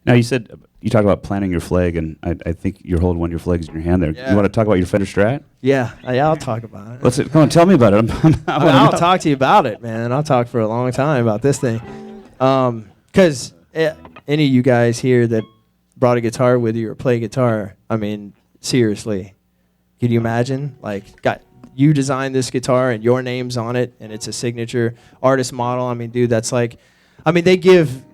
Now you talked about planting your flag, and I think you're holding one of your flags in your hand there. Yeah. You want to talk about your Fender Strat? Yeah, I'll talk about it. Come on, tell me about it. I'll talk to you about it, man. I'll talk for a long time about this thing. Because any of you guys here that brought a guitar with you or play guitar, I mean, seriously, can you imagine? Like, you designed this guitar and your name's on it, and it's a signature artist model. I mean, dude, that's like, I mean, they give,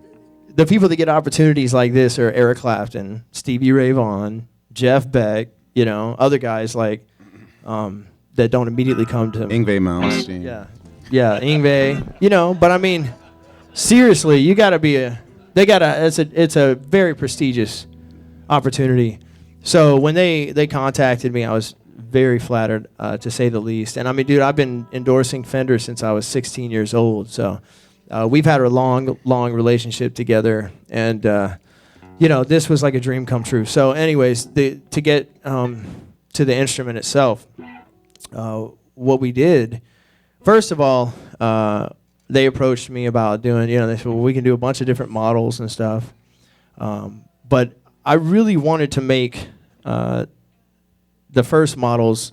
the people that get opportunities like this are Eric Clapton, Stevie Ray Vaughan, Jeff Beck, you know, other guys like, that don't immediately come to Yngwie Malmsteen. Yeah, Yngwie, you know, but I mean, seriously, you got to be it's a very prestigious opportunity. So when they contacted me, I was very flattered, to say the least. And I mean, dude, I've been endorsing Fender since I was 16 years old. So we've had a long relationship together. And, you know, this was like a dream come true. So anyways, to get to the instrument itself, what we did, first of all, they approached me about doing, you know, they said, well, we can do a bunch of different models and stuff. But I really wanted to make the first models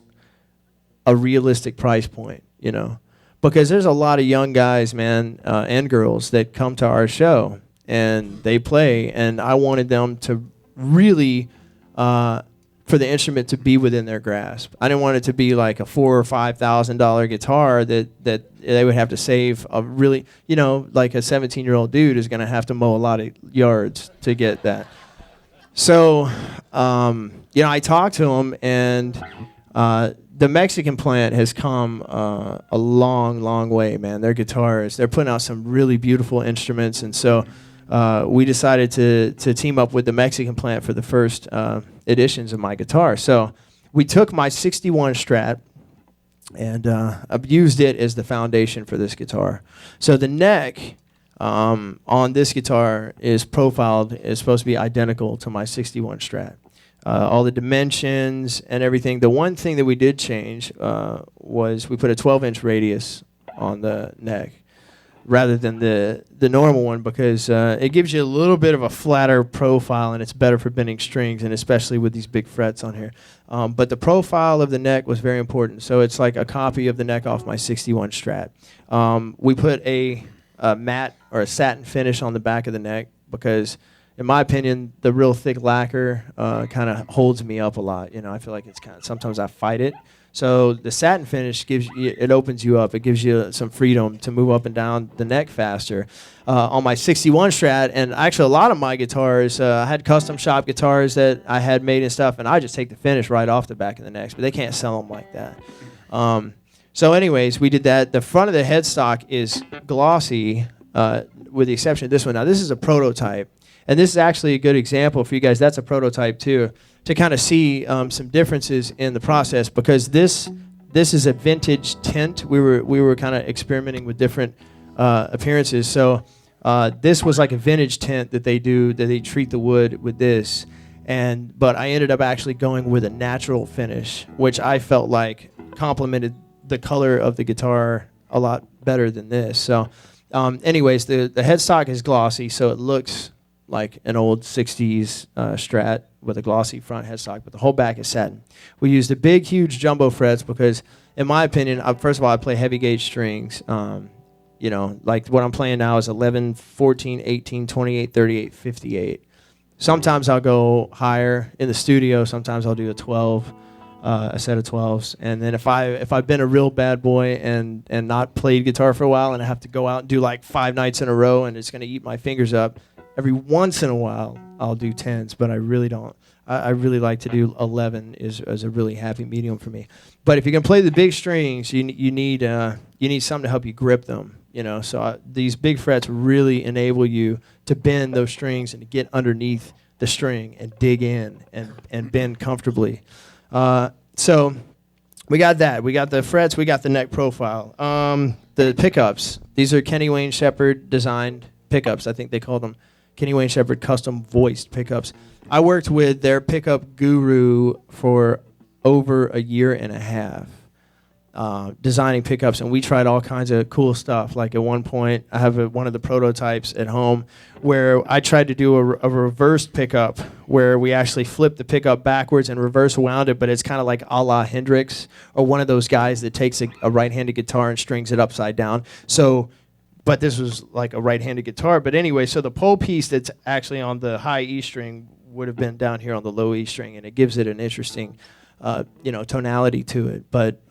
a realistic price point, you know, because there's a lot of young guys, man, and girls that come to our show and they play, and I wanted them to really, for the instrument to be within their grasp. I didn't want it to be like a $4,000 or $5,000 guitar that they would have to save a really, you know, like a 17-year-old dude is going to have to mow a lot of yards to get that. So, you know, I talked to him, and the Mexican plant has come a long way, man. Their guitars, they're putting out some really beautiful instruments, and so we decided to team up with the Mexican plant for the first editions of my guitar. So we took my 61 Strat and I've used it as the foundation for this guitar. So the neck on this guitar is supposed to be identical to my 61 Strat. All the dimensions and everything. The one thing that we did change was we put a 12-inch radius on the neck rather than the normal one, because it gives you a little bit of a flatter profile, and it's better for bending strings, and especially with these big frets on here. But the profile of the neck was very important, so it's like a copy of the neck off my 61 Strat. We put a matte or a satin finish on the back of the neck because, in my opinion, the real thick lacquer kind of holds me up a lot. You know, I feel like it's kind of, sometimes I fight it. So the satin finish it opens you up. It gives you some freedom to move up and down the neck faster. On my 61 Strat, and actually a lot of my guitars, I had custom shop guitars that I had made and stuff, and I just take the finish right off the back of the necks, but they can't sell them like that. So anyways, we did that. The front of the headstock is glossy, with the exception of this one. Now, this is a prototype, and this is actually a good example for you guys. That's a prototype too, to kind of see some differences in the process, because this is a vintage tint. We were kind of experimenting with different appearances. So this was like a vintage tint that they do, that they treat the wood with this, but I ended up actually going with a natural finish, which I felt like complemented the color of the guitar a lot better than this. So anyways, the headstock is glossy, so it looks like an old 60s Strat with a glossy front headstock, but the whole back is satin. We used the big, huge jumbo frets because, in my opinion, first of all, I play heavy gauge strings. You know, like what I'm playing now is 11, 14, 18, 28, 38, 58. Sometimes I'll go higher in the studio. Sometimes I'll do a 12, a set of 12s. And then if I've been a real bad boy and not played guitar for a while, and I have to go out and do like 5 nights in a row and it's going to eat my fingers up, every once in a while I'll do 10s, but I really don't. I really like to do 11 is a really happy medium for me. But if you can play the big strings, you need something to help you grip them. You know, so these big frets really enable you to bend those strings and to get underneath the string and dig in and bend comfortably. So we got that. We got the frets. We got the neck profile. The pickups. These are Kenny Wayne Shepherd designed pickups. I think they call them Kenny Wayne Shepherd custom voiced pickups. I worked with their pickup guru for over a year and a half. designing pickups, and we tried all kinds of cool stuff. Like at one point, I have one of the prototypes at home where I tried to do a reversed pickup where we actually flipped the pickup backwards and reverse wound it, but it's kind of like a la Hendrix or one of those guys that takes a right-handed guitar and strings it upside down. So, but this was like a right-handed guitar. But anyway, so the pole piece that's actually on the high E string would have been down here on the low E string, and it gives it an interesting, tonality to it. But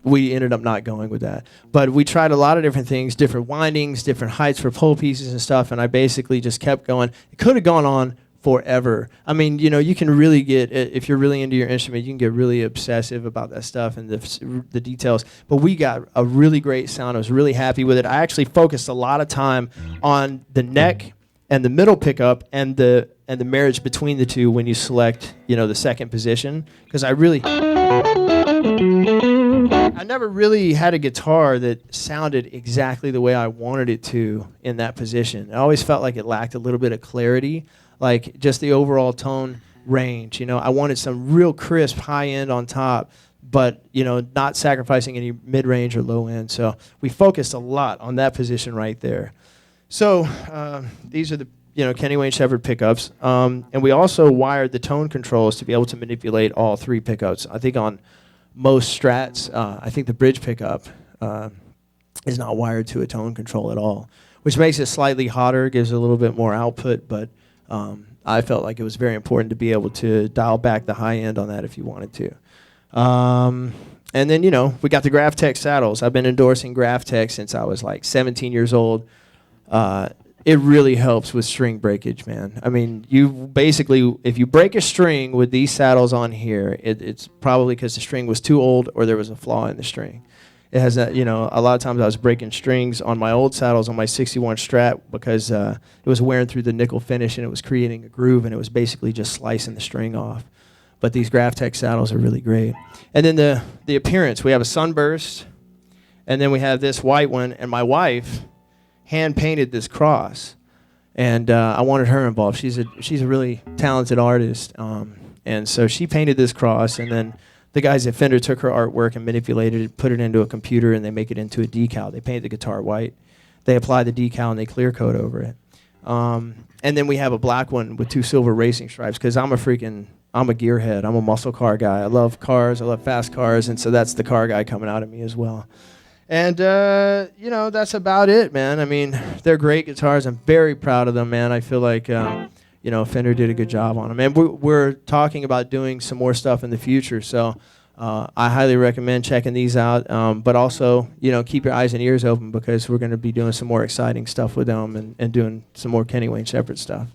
we ended up not going with that. But we tried a lot of different things, different windings, different heights for pole pieces and stuff, and I basically just kept going. It could have gone on forever. I mean, you can really get, if you're really into your instrument, you can get really obsessive about that stuff and the details. But we got a really great sound. I was really happy with it. I actually focused a lot of time on the neck and the middle pickup and the marriage between the two when you select, the second position, because I never really had a guitar that sounded exactly the way I wanted it to in that position. I always felt like it lacked a little bit of clarity, like just the overall tone range. I wanted some real crisp high end on top, but not sacrificing any mid range or low end. So we focused a lot on that position right there. So these are the Kenny Wayne Shepherd pickups, and we also wired the tone controls to be able to manipulate all three pickups. I think on most Strats, I think the bridge pickup is not wired to a tone control at all, which makes it slightly hotter, gives it a little bit more output, but I felt like it was very important to be able to dial back the high end on that if you wanted to. And then, we got the Graphtec saddles. I've been endorsing Graphtec since I was like 17 years old. It really helps with string breakage, man. I mean, you basically, if you break a string with these saddles on here, it's probably because the string was too old or there was a flaw in the string. It has that, a lot of times I was breaking strings on my old saddles on my 61 Strat because it was wearing through the nickel finish and it was creating a groove and it was basically just slicing the string off. But these Graphtec saddles are really great. And then the appearance, we have a Sunburst, and then we have this white one, and my wife hand painted this cross, and I wanted her involved. She's a really talented artist, and so she painted this cross, and then the guys at Fender took her artwork and manipulated it, put it into a computer, and they make it into a decal. They paint the guitar white, they apply the decal, and they clear coat over it. And then we have a black one with 2 silver racing stripes because I'm a gearhead. I'm a muscle car guy. I love cars. I love fast cars, and so that's the car guy coming out of me as well. And, that's about it, man. I mean, they're great guitars. I'm very proud of them, man. I feel like, Fender did a good job on them. And we're talking about doing some more stuff in the future. So I highly recommend checking these out. But also, keep your eyes and ears open because we're going to be doing some more exciting stuff with them and doing some more Kenny Wayne Shepherd stuff.